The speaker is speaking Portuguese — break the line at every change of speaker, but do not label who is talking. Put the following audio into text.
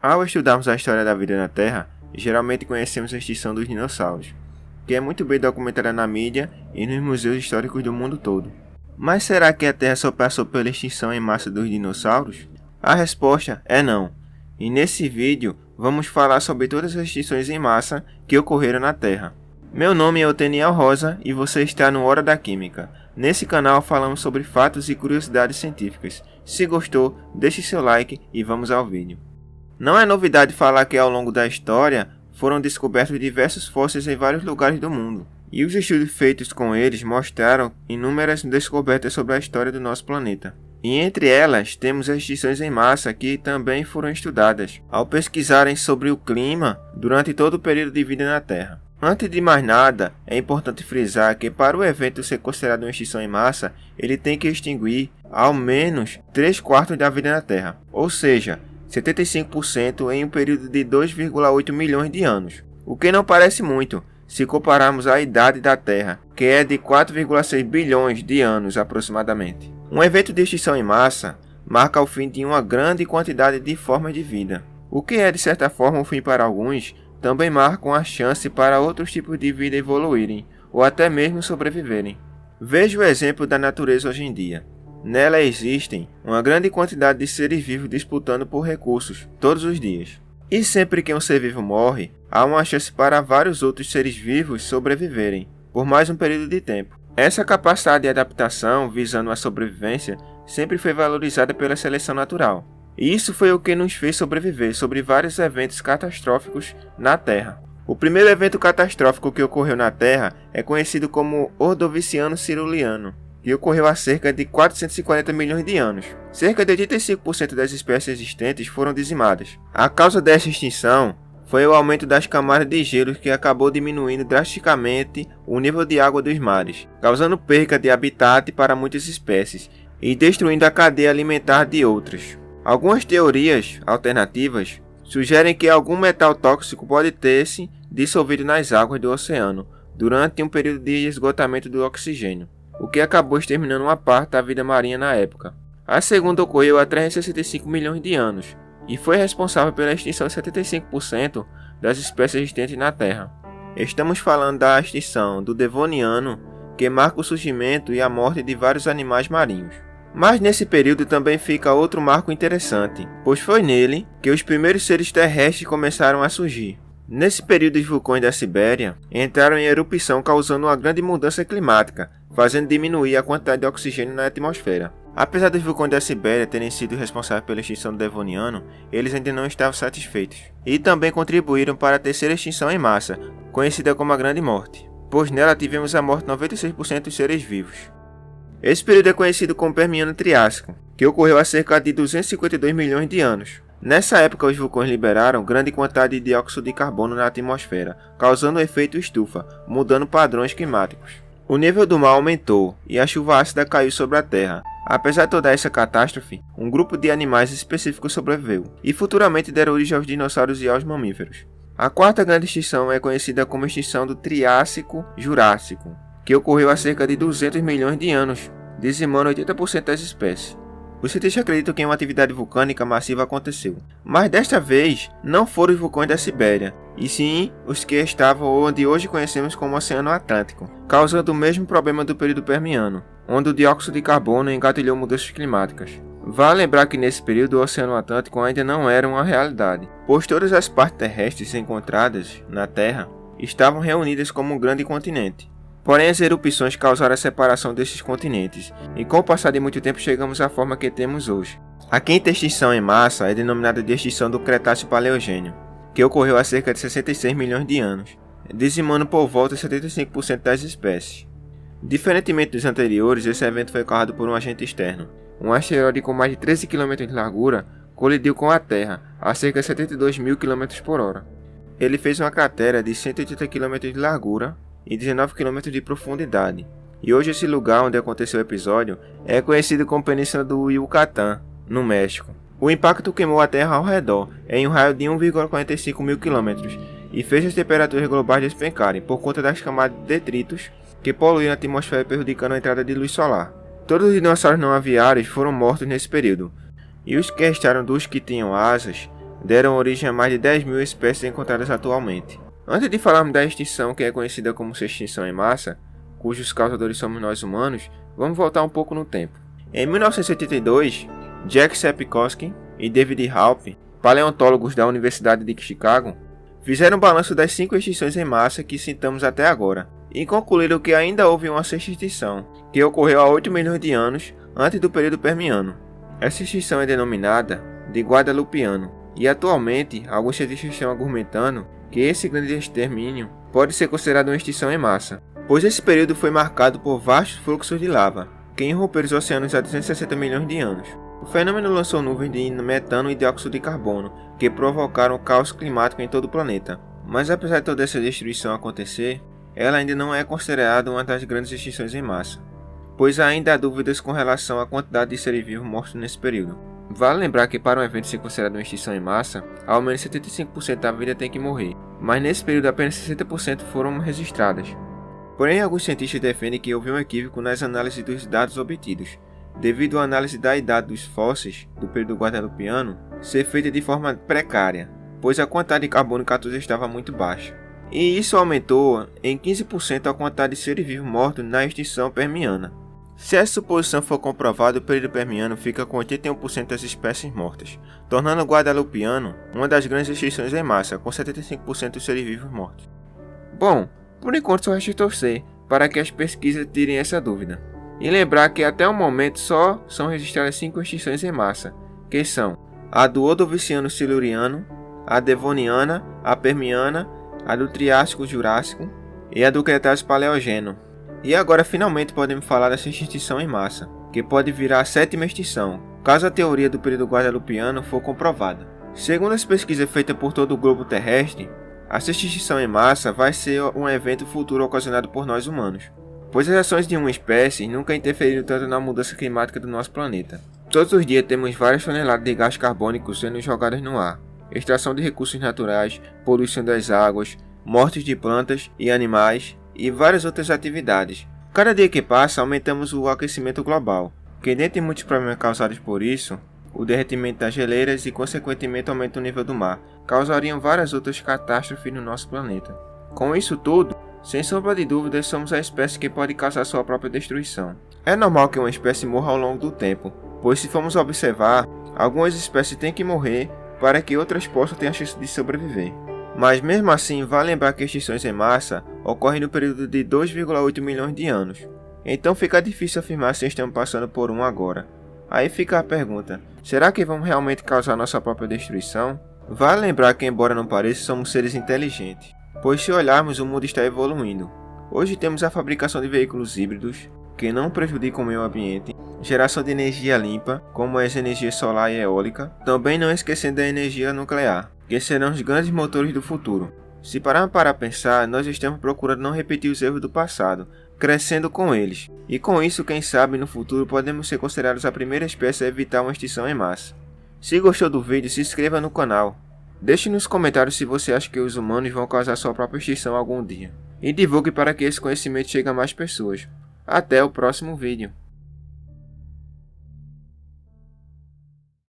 Ao estudarmos a história da vida na Terra, geralmente conhecemos a extinção dos dinossauros, que é muito bem documentada na mídia e nos museus históricos do mundo todo. Mas será que a Terra só passou pela extinção em massa dos dinossauros? A resposta é não. E nesse vídeo vamos falar sobre todas as extinções em massa que ocorreram na Terra. Meu nome é Oteniel Rosa e você está no Hora da Química. Nesse canal falamos sobre fatos e curiosidades científicas. Se gostou, deixe seu like e vamos ao vídeo. Não é novidade falar que ao longo da história foram descobertos diversos fósseis em vários lugares do mundo. E os estudos feitos com eles mostraram inúmeras descobertas sobre a história do nosso planeta. E entre elas temos as extinções em massa que também foram estudadas, ao pesquisarem sobre o clima durante todo o período de vida na Terra. Antes de mais nada, é importante frisar que para o evento ser considerado uma extinção em massa, ele tem que extinguir ao menos 3/4 da vida na Terra, ou seja, 75% em um período de 2,8 milhões de anos, o que não parece muito se compararmos a idade da Terra, que é de 4,6 bilhões de anos aproximadamente. Um evento de extinção em massa marca o fim de uma grande quantidade de formas de vida, o que é de certa forma um fim para alguns, também marcam a chance para outros tipos de vida evoluírem, ou até mesmo sobreviverem. Veja o exemplo da natureza hoje em dia. Nela existem uma grande quantidade de seres vivos disputando por recursos, todos os dias. E sempre que um ser vivo morre, há uma chance para vários outros seres vivos sobreviverem, por mais um período de tempo. Essa capacidade de adaptação visando a sobrevivência sempre foi valorizada pela seleção natural. E isso foi o que nos fez sobreviver sobre vários eventos catastróficos na Terra. O primeiro evento catastrófico que ocorreu na Terra é conhecido como Ordoviciano Ciruliano, que ocorreu há cerca de 440 milhões de anos. Cerca de 85% das espécies existentes foram dizimadas. A causa dessa extinção foi o aumento das camadas de gelo que acabou diminuindo drasticamente o nível de água dos mares, causando perca de habitat para muitas espécies e destruindo a cadeia alimentar de outras. Algumas teorias alternativas sugerem que algum metal tóxico pode ter se dissolvido nas águas do oceano durante um período de esgotamento do oxigênio, o que acabou exterminando uma parte da vida marinha na época. A segunda ocorreu há 365 milhões de anos e foi responsável pela extinção de 75% das espécies existentes na Terra. Estamos falando da extinção do Devoniano, que marca o surgimento e a morte de vários animais marinhos. Mas nesse período também fica outro marco interessante, pois foi nele que os primeiros seres terrestres começaram a surgir. Nesse período, os vulcões da Sibéria entraram em erupção, causando uma grande mudança climática, fazendo diminuir a quantidade de oxigênio na atmosfera. Apesar dos vulcões da Sibéria terem sido responsáveis pela extinção do Devoniano, eles ainda não estavam satisfeitos, e também contribuíram para a terceira extinção em massa, conhecida como a Grande Morte, pois nela tivemos a morte de 96% dos seres vivos. Esse período é conhecido como Permiano Triássico, que ocorreu há cerca de 252 milhões de anos. Nessa época, os vulcões liberaram grande quantidade de dióxido de carbono na atmosfera, causando o efeito estufa, mudando padrões climáticos. O nível do mar aumentou e a chuva ácida caiu sobre a Terra. Apesar de toda essa catástrofe, um grupo de animais específicos sobreviveu, e futuramente deram origem aos dinossauros e aos mamíferos. A quarta grande extinção é conhecida como extinção do Triássico-Jurássico, que ocorreu há cerca de 200 milhões de anos, dizimando 80% das espécies. Os cientistas acreditam que uma atividade vulcânica massiva aconteceu, mas desta vez não foram os vulcões da Sibéria, e sim os que estavam onde hoje conhecemos como Oceano Atlântico, causando o mesmo problema do período Permiano, onde o dióxido de carbono engatilhou mudanças climáticas. Vale lembrar que nesse período o Oceano Atlântico ainda não era uma realidade, pois todas as partes terrestres encontradas na Terra estavam reunidas como um grande continente. Porém, as erupções causaram a separação desses continentes, e com o passar de muito tempo chegamos à forma que temos hoje. A quinta extinção em massa é denominada de extinção do Cretáceo-Paleogênio, que ocorreu há cerca de 66 milhões de anos, dizimando por volta de 75% das espécies. Diferentemente dos anteriores, esse evento foi causado por um agente externo. Um asteroide com mais de 13 km de largura colidiu com a Terra a cerca de 72 mil km por hora. Ele fez uma cratera de 180 km de largura e 19 km de profundidade, e hoje esse lugar onde aconteceu o episódio é conhecido como Península do Yucatán, no México. O impacto queimou a Terra ao redor em um raio de 1,45 mil km e fez as temperaturas globais despencarem por conta das camadas de detritos que poluíram a atmosfera, prejudicando a entrada de luz solar. Todos os dinossauros não aviários foram mortos nesse período, e os que restaram dos que tinham asas deram origem a mais de 10 mil espécies encontradas atualmente. Antes de falarmos da extinção que é conhecida como extinção em massa, cujos causadores somos nós humanos, vamos voltar um pouco no tempo. Em 1982, Jack Sepikoski e David Halpe, paleontólogos da Universidade de Chicago, fizeram um balanço das 5 extinções em massa que citamos até agora, e concluíram que ainda houve uma sexta extinção, que ocorreu há 8 milhões de anos antes do período Permiano. Essa extinção é denominada de Guadalupiano, e atualmente alguns cientistas estão argumentando que esse grande extermínio pode ser considerado uma extinção em massa, pois esse período foi marcado por vastos fluxos de lava, que irromperam os oceanos há 260 milhões de anos. O fenômeno lançou nuvens de metano e dióxido de carbono, que provocaram caos climático em todo o planeta. Mas apesar de toda essa destruição acontecer, ela ainda não é considerada uma das grandes extinções em massa, pois ainda há dúvidas com relação à quantidade de seres vivos mortos nesse período. Vale lembrar que para um evento ser considerado uma extinção em massa, ao menos 75% da vida tem que morrer, mas nesse período apenas 60% foram registradas. Porém, alguns cientistas defendem que houve um equívoco nas análises dos dados obtidos, devido à análise da idade dos fósseis do período guadalupiano ser feita de forma precária, pois a quantidade de carbono 14 estava muito baixa. E isso aumentou em 15% a quantidade de seres vivos mortos na extinção permiana. Se essa suposição for comprovada, o período permiano fica com 81% das espécies mortas, tornando o guadalupiano uma das grandes extinções em massa, com 75% dos seres vivos mortos. Bom, por enquanto só resta torcer para que as pesquisas tirem essa dúvida. E lembrar que até o momento só são registradas 5 extinções em massa, que são a do Ordoviciano-Siluriano, a Devoniana, a Permiana, a do Triássico-Jurássico e a do Cretáceo-Paleogeno. E agora finalmente podemos falar dessa extinção em massa, que pode virar a 7ª extinção, caso a teoria do período guadalupiano for comprovada. Segundo as pesquisas feitas por todo o globo terrestre, a sexta extinção em massa vai ser um evento futuro ocasionado por nós humanos, pois as ações de uma espécie nunca interferiram tanto na mudança climática do nosso planeta. Todos os dias temos várias toneladas de gás carbônico sendo jogadas no ar, extração de recursos naturais, poluição das águas, mortes de plantas e animais e várias outras atividades. Cada dia que passa aumentamos o aquecimento global, que dentre muitos problemas causados por isso, o derretimento das geleiras e consequentemente aumento do nível do mar, causariam várias outras catástrofes no nosso planeta. Com isso tudo, sem sombra de dúvidas, somos a espécie que pode causar sua própria destruição. É normal que uma espécie morra ao longo do tempo, pois se formos observar, algumas espécies têm que morrer para que outras possam ter a chance de sobreviver. Mas mesmo assim, vale lembrar que extinções em massa ocorrem no período de 2,8 milhões de anos. Então fica difícil afirmar se estamos passando por um agora. Aí fica a pergunta, será que vamos realmente causar nossa própria destruição? Vale lembrar que, embora não pareça, somos seres inteligentes, pois se olharmos, o mundo está evoluindo. Hoje temos a fabricação de veículos híbridos, que não prejudicam o meio ambiente, geração de energia limpa, como as energias solar e eólica, também não esquecendo da energia nuclear, que serão os grandes motores do futuro. Se pararmos para pensar, nós estamos procurando não repetir os erros do passado, crescendo com eles. E com isso, quem sabe, no futuro podemos ser considerados a primeira espécie a evitar uma extinção em massa. Se gostou do vídeo, se inscreva no canal. Deixe nos comentários se você acha que os humanos vão causar sua própria extinção algum dia. E divulgue para que esse conhecimento chegue a mais pessoas. Até o próximo vídeo.